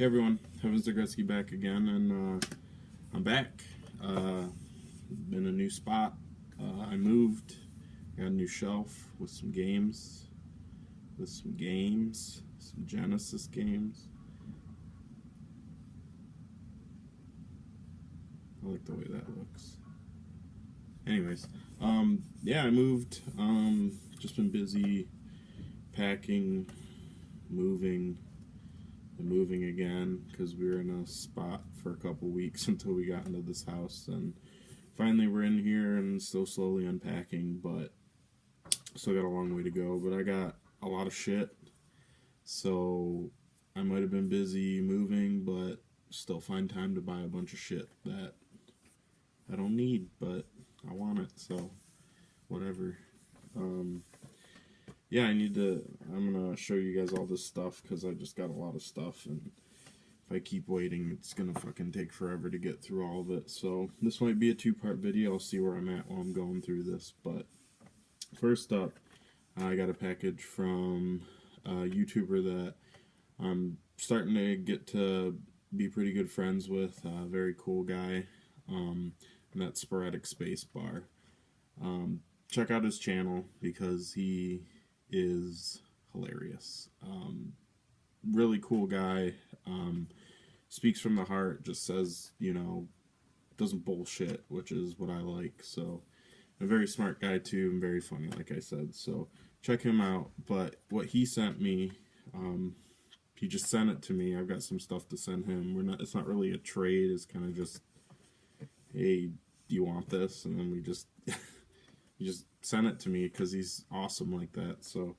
Hey everyone, Kevin Zagreski back again, and I'm back. In a new spot. I moved, got a new shelf with some games, some Genesis games. I like the way that looks. Anyways, yeah, I moved. Just been busy packing, moving again because we were in a spot for a couple weeks until we got into this house, and finally we're in here and still slowly unpacking, but still got a long way to go. But I got a lot of shit, so I might have been busy moving, but still find time to buy a bunch of shit that I don't need, but I want it, so whatever. Yeah, I'm gonna show you guys all this stuff because I just got a lot of stuff, and if I keep waiting, it's gonna fucking take forever to get through all of it. So this might be a two-part video. I'll see where I'm at while I'm going through this. But first up, I got a package from a YouTuber that I'm starting to get to be pretty good friends with. A very cool guy, and that's Sporadic Spacebar. Check out his channel because he is hilarious. Really cool guy. Speaks from the heart. Just says, doesn't bullshit, which is what I like. So, a very smart guy too, and very funny, like I said. So, check him out. But what he sent me, he just sent it to me. I've got some stuff to send him. It's not really a trade. It's kind of just, hey, do you want this? And then we just he just sent it to me because he's awesome like that. So,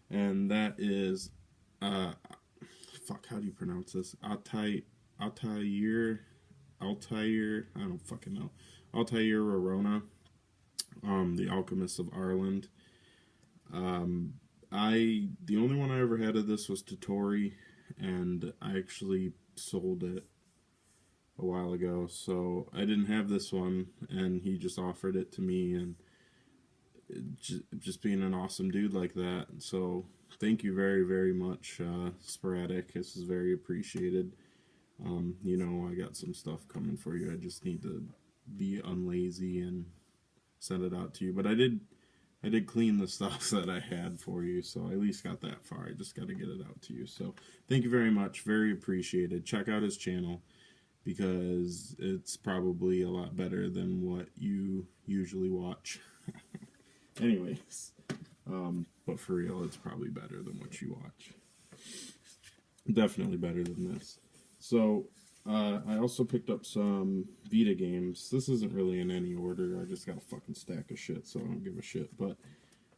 and that is, how do you pronounce this? Altair, I don't fucking know. Altair Rorona, the Alchemist of Ireland. The only one I ever had of this was Totori, and I actually sold it a while ago, so I didn't have this one, and he just offered it to me, and just being an awesome dude like that. So thank you very, very much, Sporadic. This is very appreciated. I got some stuff coming for you. I just need to be unlazy and send it out to you. But I did clean the stuff that I had for you, so I at least got that far. I just got to get it out to you. So thank you very much. Very appreciated. Check out his channel because it's probably a lot better than what you usually watch. Anyways, but for real, it's probably better than what you watch. Definitely better than this. So, I also picked up some Vita games. This isn't really in any order. I just got a fucking stack of shit, so I don't give a shit. But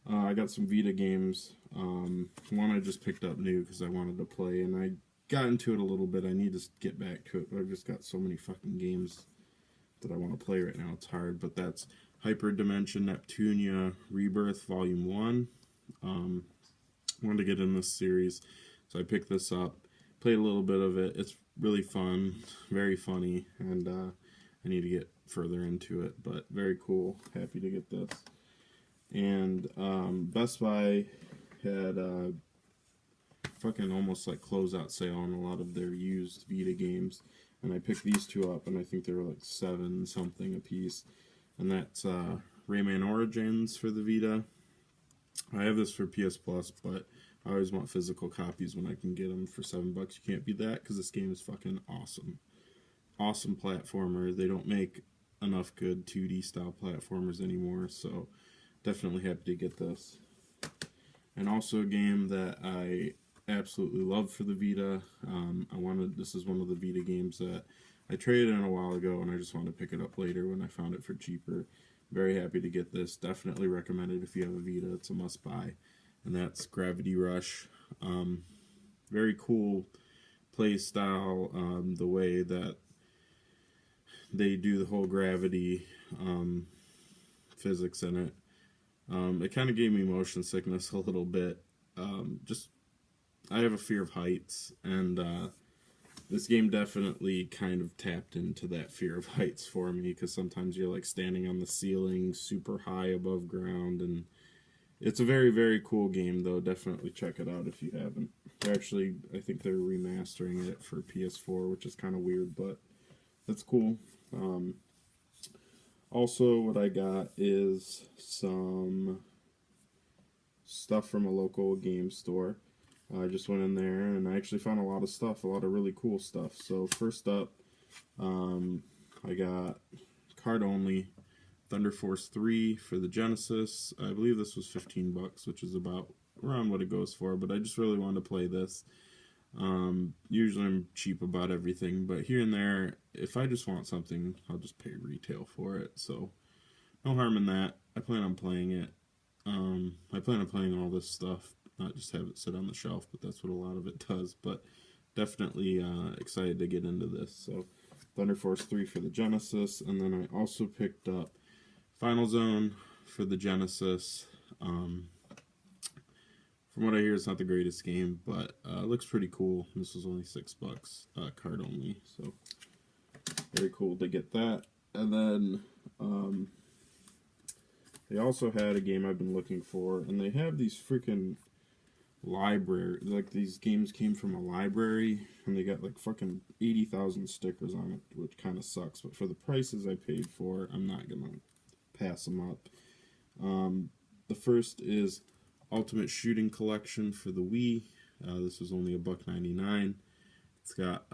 I got some Vita games. One I just picked up new because I wanted to play, and I got into it a little bit. I need to get back to it, but I've just got so many fucking games that I want to play right now. It's hard, but that's Hyperdimension Neptunia Rebirth Volume 1. Wanted to get in this series, so I picked this up, played a little bit of it. It's really fun, very funny, and I need to get further into it, but very cool. Happy to get this. And Best Buy had fucking almost like closeout sale on a lot of their used Vita games, and I picked these two up, and I think they were like $7 something a piece. And that's Rayman Origins for the Vita. I have this for PS Plus, but I always want physical copies when I can get them for $7. You can't beat that because this game is fucking awesome. Awesome platformer. They don't make enough good 2D style platformers anymore, so definitely happy to get this. And also a game that I absolutely love for the Vita. This is one of the Vita games that I traded in a while ago, and I just wanted to pick it up later when I found it for cheaper. Very happy to get this. Definitely recommend it if you have a Vita. It's a must-buy. And that's Gravity Rush. Very cool play style. The way that they do the whole gravity physics in it. It kind of gave me motion sickness a little bit. I have a fear of heights, and this game definitely kind of tapped into that fear of heights for me, because sometimes you're like standing on the ceiling super high above ground, and It's a very, very cool game, though. Definitely check it out if you haven't. They're actually, I think they're remastering it for PS4, which is kind of weird, but that's cool. Also, what I got is some stuff from a local game store. I just went in there and I actually found a lot of stuff, a lot of really cool stuff. So first up, I got card only Thunder Force 3 for the Genesis. I believe this was $15, which is about around what it goes for, but I just really wanted to play this. Usually I'm cheap about everything, but here and there, if I just want something, I'll just pay retail for it. So no harm in that. I plan on playing it. I plan on playing all this stuff, not just have it sit on the shelf, but that's what a lot of it does. But definitely excited to get into this. So Thunder Force 3 for the Genesis, and then I also picked up Final Zone for the Genesis. From what I hear, it's not the greatest game, but it looks pretty cool. This was only $6, card only, so very cool to get that. And then they also had a game I've been looking for, and they have these freaking library, like these games came from a library, and they got like fucking 80,000 stickers on it, which kind of sucks, but for the prices I paid for, I'm not gonna pass them up. The first is Ultimate Shooting Collection for the Wii. This was only $1.99. It's got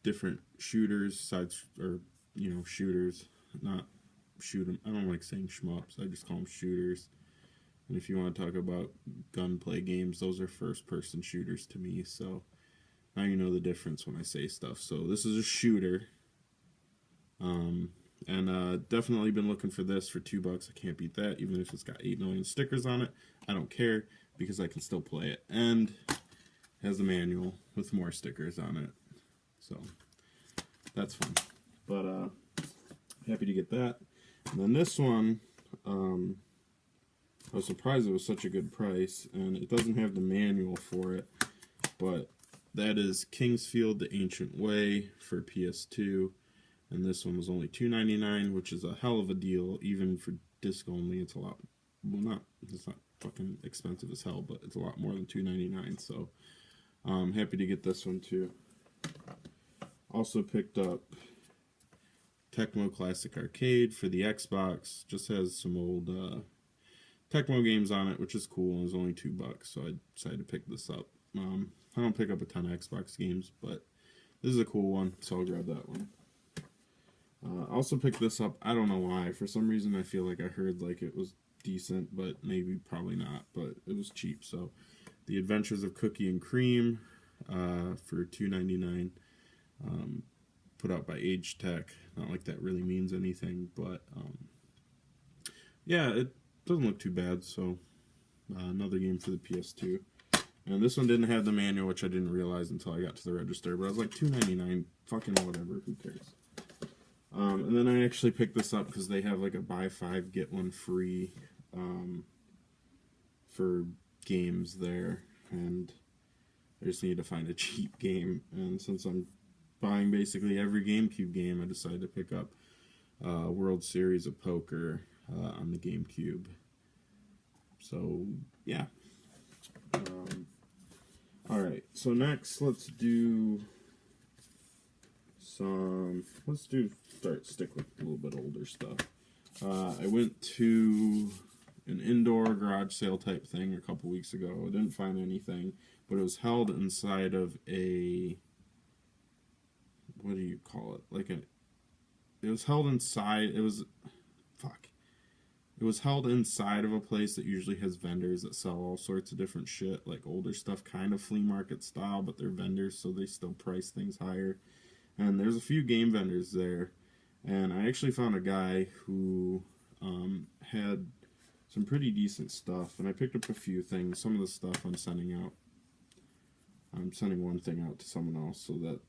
different shooters, shooters, not shoot 'em. I don't like saying shmups. I just call them shooters. And if you want to talk about gunplay games, those are first-person shooters to me. So now you know the difference when I say stuff. So this is a shooter. And definitely been looking for this for $2. I can't beat that, even if it's got 8 million stickers on it. I don't care, because I can still play it. And has a manual with more stickers on it. So that's fun. But happy to get that. And then this one, I was surprised it was such a good price, and it doesn't have the manual for it, but that is Kingsfield The Ancient Way for PS2. And this one was only $2.99, which is a hell of a deal, even for disc only. It's a lot, it's not fucking expensive as hell, but it's a lot more than $2.99, so I'm happy to get this one too. Also picked up Tecmo Classic Arcade for the Xbox. Just has some old Tecmo games on it, which is cool, and it was only $2, so I decided to pick this up. I don't pick up a ton of Xbox games, but this is a cool one, so I'll grab that one. I also picked this up, I don't know why, for some reason I feel like I heard like it was decent, but maybe probably not, but it was cheap. So The Adventures of Cookie and Cream for $2.99, put out by Age Tech. Not like that really means anything, but yeah, it doesn't look too bad. So another game for the PS2. And this one didn't have the manual, which I didn't realize until I got to the register, but I was like, $2.99, fucking whatever, who cares. And then I actually picked this up because they have like a buy 5 get 1 free for games there, and I just need to find a cheap game. And since I'm buying basically every GameCube game, I decided to pick up World Series of Poker on the GameCube. So yeah. Alright, so next let's stick with a little bit older stuff. I went to an indoor garage sale type thing a couple weeks ago. I didn't find anything, but it was held inside of a, what do you call it? It was held inside of a place that usually has vendors that sell all sorts of different shit, like older stuff, kind of flea market style, but they're vendors, so they still price things higher. And there's a few game vendors there, and I actually found a guy who had some pretty decent stuff, and I picked up a few things. Some of the stuff I'm sending one thing out to someone else, so that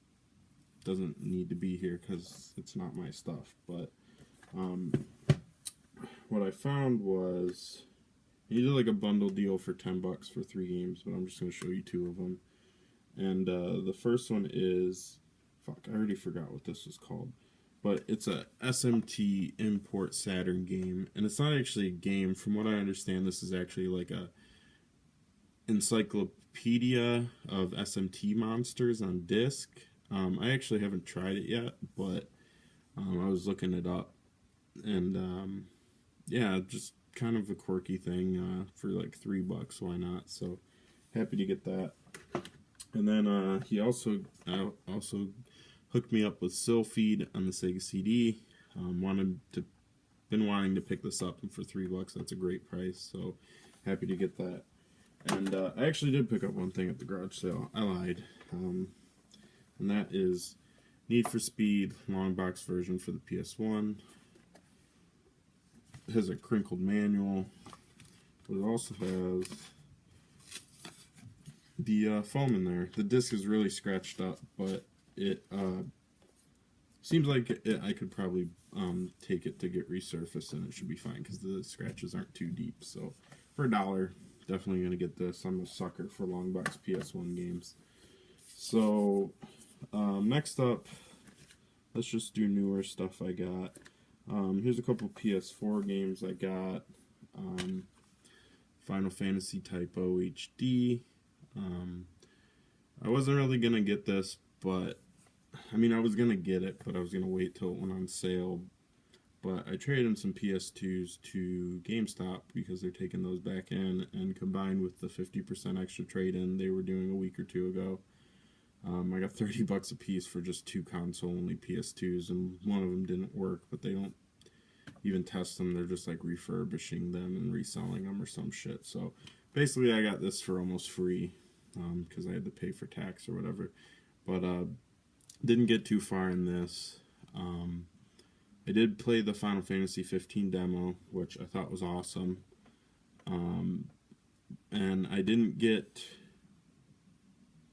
doesn't need to be here because it's not my stuff. But what I found was he did like a bundle deal for $10 for 3 games, but I'm just going to show you 2 of them. And the first one is, I already forgot what this was called. but it's a SMT import Saturn game, and it's not actually a game. From what I understand, this is actually like a encyclopedia of SMT monsters on disc. I actually haven't tried it yet, but I was looking it up, and yeah, just kind of a quirky thing for like $3. Why not? So happy to get that. And then he also hooked me up with Sylpheed on the Sega CD. Been wanting to pick this up, and for $3, that's a great price. So happy to get that. And I actually did pick up one thing at the garage sale. I lied. And that is Need for Speed long box version for the PS1. It has a crinkled manual, but it also has the foam in there. The disc is really scratched up, but it seems like I could probably take it to get resurfaced, and it should be fine because the scratches aren't too deep. So for $1, definitely going to get this. I'm a sucker for long box PS1 games. So next up, let's just do newer stuff I got. Here's a couple PS4 games I got. Final Fantasy Typo HD. I wasn't really going to get this, but I mean, I was going to get it, but I was going to wait till it went on sale. But I traded some PS2s to GameStop because they're taking those back in, and combined with the 50% extra trade-in they were doing a week or two ago, I got $30 a piece for just 2 console-only PS2s, and one of them didn't work, but they don't even test them. They're just like refurbishing them and reselling them or some shit. So basically I got this for almost free because I had to pay for tax or whatever. But didn't get too far in this. I did play the Final Fantasy 15 demo, which I thought was awesome. And I didn't get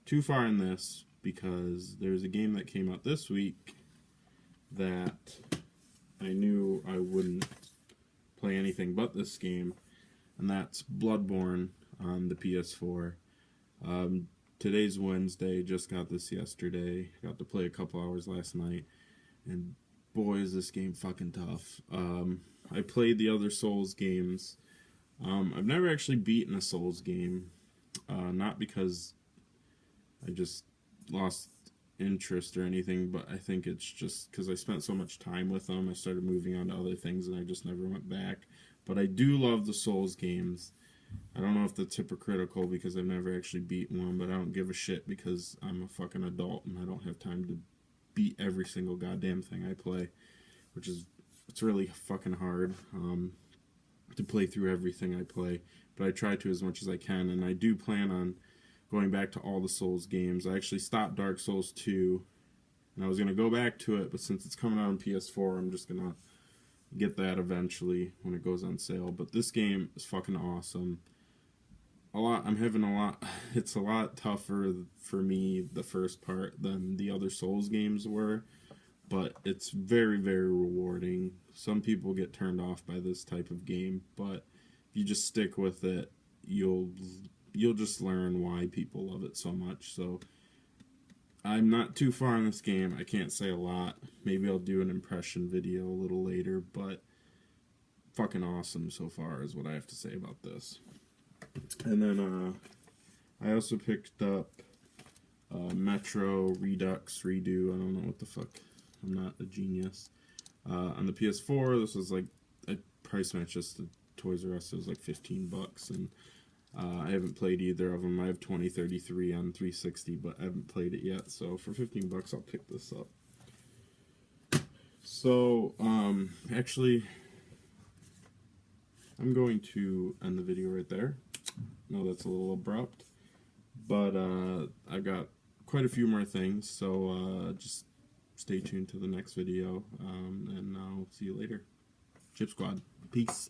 too far in this because there's a game that came out this week that I knew I wouldn't play anything but this game, and that's Bloodborne on the PS4. Today's Wednesday, just got this yesterday. Got to play a couple hours last night, and boy is this game fucking tough. I played the other Souls games. I've never actually beaten a Souls game, not because I just lost interest or anything, but I think it's just because I spent so much time with them. I started moving on to other things, and I just never went back. But I do love the Souls games. I don't know if that's hypocritical because I've never actually beaten one, but I don't give a shit because I'm a fucking adult and I don't have time to beat every single goddamn thing I play, it's really fucking hard to play through everything I play, but I try to as much as I can, and I do plan on going back to all the Souls games. I actually stopped Dark Souls 2, and I was going to go back to it, but since it's coming out on PS4, I'm just going to get that eventually when it goes on sale. But this game is fucking awesome. It's a lot tougher for me, the first part, than the other Souls games were, but it's very, very rewarding. Some people get turned off by this type of game, but if you just stick with it, you'll just learn why people love it so much. So I'm not too far in this game. I can't say a lot. Maybe I'll do an impression video a little later, but fucking awesome so far is what I have to say about this. And then I also picked up Metro Redux Redo. I don't know what the fuck. I'm not a genius. On the PS4, this was like a price match just the Toys R Us. It was like $15, and I haven't played either of them. I have 2033 on 360, but I haven't played it yet. So for $15, I'll pick this up. So actually, I'm going to end the video right there. No, that's a little abrupt, but I've got quite a few more things, so just stay tuned to the next video, and I'll see you later. Chip Squad. Peace.